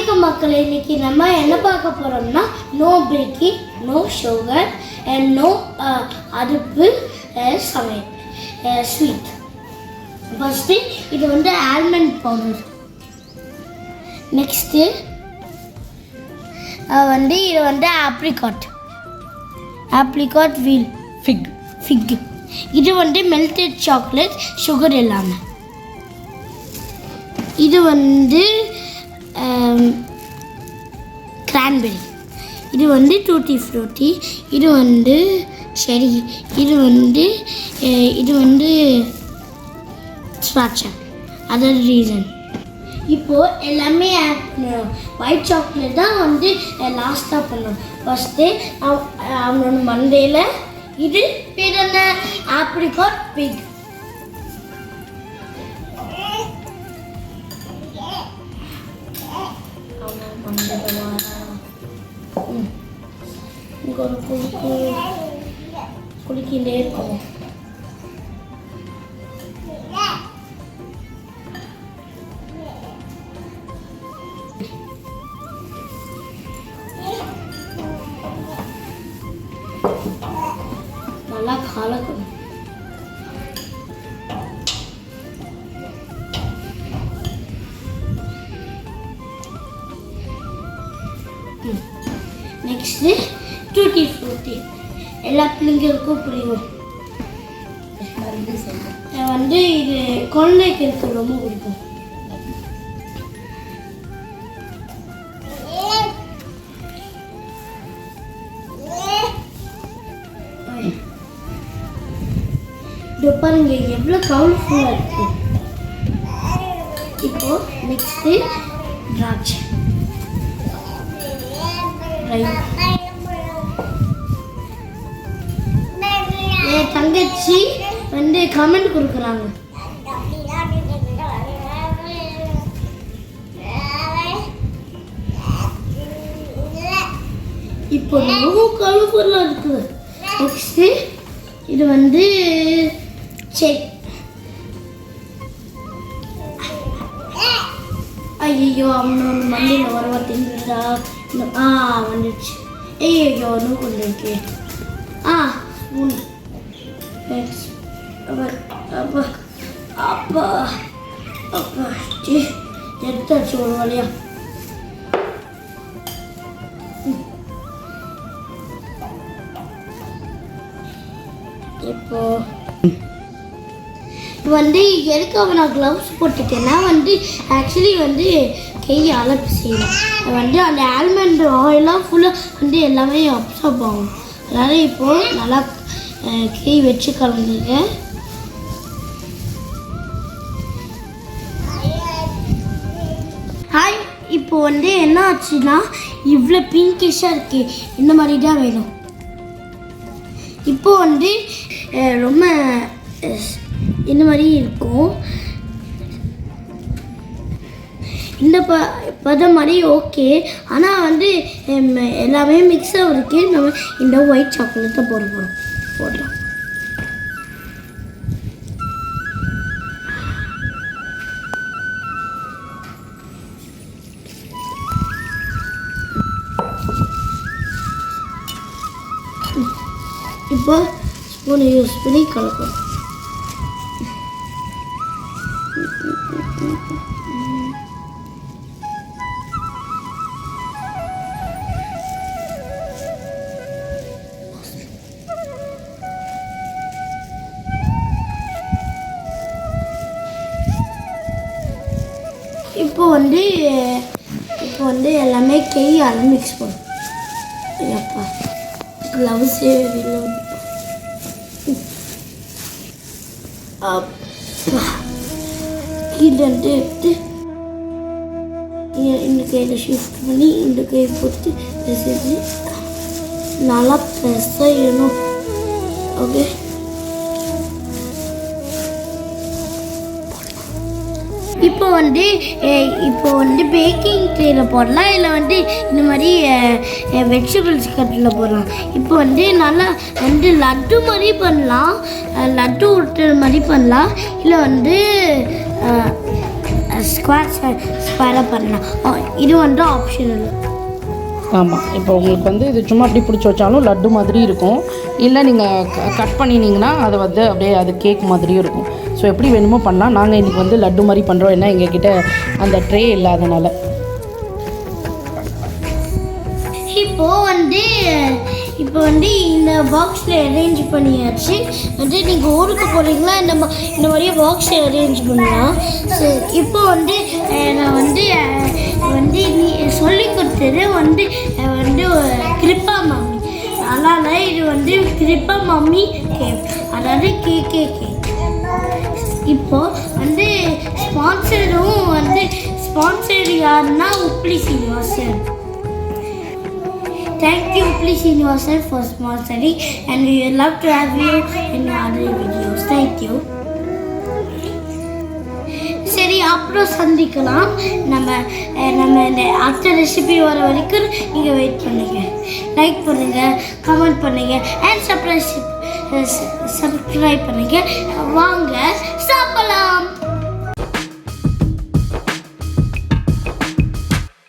வணக்கம் மக்களே, இன்னைக்கு நம்ம என்ன பார்க்க போறோம்னா no baking, no sugar and no அடுப்பு சமையல் ஸ்வீட். ஃபர்ஸ்ட் இது வந்து ஆல்மண்ட் பவுடர். நெக்ஸ்ட் இது வந்து ஆப்ரிகாட் வீல் ஃபிக். இது வந்து மெல்டட் சாக்லேட் சுகர் இல்லாமல். இது வந்து கிரான்பெரி. இது வந்து டூட்டி ஃப்ரூட்டி. இது வந்து செரி. இது வந்து ஸ்வாட்சர். Other reason. இப்போது எல்லாமே ஆட் பண்ணணும். ஒயிட் சாக்லேட் தான் வந்து லாஸ்ட்டாக பண்ணணும். ஃபஸ்ட்டு அவனோட மண்டையில் இது பேர் என்ன, ஆப்ரிகாட் பிக். இங்கே ஒரு குளிக்கிட்டே இருக்கும். நல்லா கலக்கணும். Next tutti frutti. எல்லா பிள்ளைங்களுக்கும் பிடிக்கும். வந்து இது குழந்தைக்கு இருக்க ரொம்ப பிடிக்கும். இது பாருங்க எவ்வளோ கலர்ஃபுல்லாக இருக்கு. இப்போ நெக்ஸ்ட்டு திராட்சை. என் தங்கச்சி வந்து கமெண்ட் கொடுக்குறாங்க. இப்போ ரொம்ப கலர்ஃபுல்லாக இருக்குது. நெக்ஸ்ட்டு இது வந்து செக். ஐயோ அவனோட மண்ணில் வரவா தின்னுடா. வந்துடுச்சு. ஐயோ ஒன்றும் கொண்டு இருக்கு. ஸ்பூன். அப்பா அப்பா அப்பா எடுத்தாச்சு ஒரு வழியா. இப்போ வந்து எதுக்காக நான் க்ளவுஸ் போட்டுட்டேன்னா வந்து ஆக்சுவலி வந்து கையால் செய்யணும். வந்து அந்த ஆல்மண்ட் ஆயிலாம் ஃபுல்லாக வந்து எல்லாமே அப்சர்வ் ஆகும். அதனால் இப்போது நல்லா கை வச்சு கலந்துருக்கேன். ஹாய். இப்போ வந்து என்ன ஆச்சுன்னா இவ்வளோ பிங்கிஷாக இருக்கு. இந்த மாதிரி தான் வேணும். இப்போ வந்து ரொம்ப இந்த மாதிரி இருக்கும். இந்த பதம் மாதிரி ஓகே. ஆனால் வந்து எல்லாமே மிக்ஸாக இருக்கு. நம்ம இந்த ஒயிட் சாக்லேட்டை போடலாம். இப்போ ஸ்பூனை யூஸ் பண்ணி கலக்கணும். இப்போ வந்து எல்லாமே கையால் மிக்ஸ் பண்ணும். அப்பா க்ளவுஸே கீழே எடுத்து இந்த கையில் ஷிஃப்ட் பண்ணி இந்த கையை போட்டு செஞ்சு நல்லா ப்ரெஸ் செய்யணும். ஓகே. இப்போ வந்து பேக்கிங் ட்ரேயில் போடலாம். இல்லை வந்து இந்த மாதிரி வெஜிடபிள்ஸ் கட்டில் போடலாம். இப்போ வந்து நல்லா வந்து லட்டு மாதிரி பண்ணலாம். லட்டு உருட்டுற மாதிரி பண்ணலாம். இல்லை வந்து ஸ்கொயராக பண்ணலாம். இது வந்து ஆப்ஷனல். ஆமாம், இப்போ உங்களுக்கு இது சும்மா அப்படி பிடிச்சி வச்சாலும் லட்டு மாதிரி இருக்கும். இல்லை நீங்கள் கட் பண்ணினீங்கன்னா அது அப்படியே அது கேக் மாதிரியும் இருக்கும். ஸோ எப்படி வேணுமோ பண்ணலாம். நாங்கள் இன்றைக்கி லட்டு மாதிரி பண்ணுறோம். ஏன்னா எங்ககிட்ட அந்த ட்ரே இல்லாதனால. இப்போ இந்த பாக்ஸில் அரேஞ்ச் பண்ணியாச்சு. நீங்கள் ஊருக்கு போகிறீங்களா இந்த மாதிரியே பாக்ஸில் அரேஞ்ச் பண்ணலாம். ஸோ இப்போ நான் நீ சொல்லி கொடுத்தது கிரிப்பா மம்மி. அதனால் இது கிரிப்பா மம்மி கேக், அதாவது கேக். இப்போது ஸ்பான்சர் யாருன்னா Hubli Srinivasan. Thank you, Upli Srinivasan, for sponsoring, and we would love to have you in other videos. Thank you. சரி, அப்புறம் சந்திக்கலாம். நம்ம இந்த அடுத்த ரெசிபி வர வரைக்கும் நீங்கள் வெயிட் பண்ணுங்கள். லைக் பண்ணுங்கள், கமெண்ட் பண்ணுங்கள், அண்ட் சப்ஸ்கிரைப் பண்ணுங்கள். வாங்க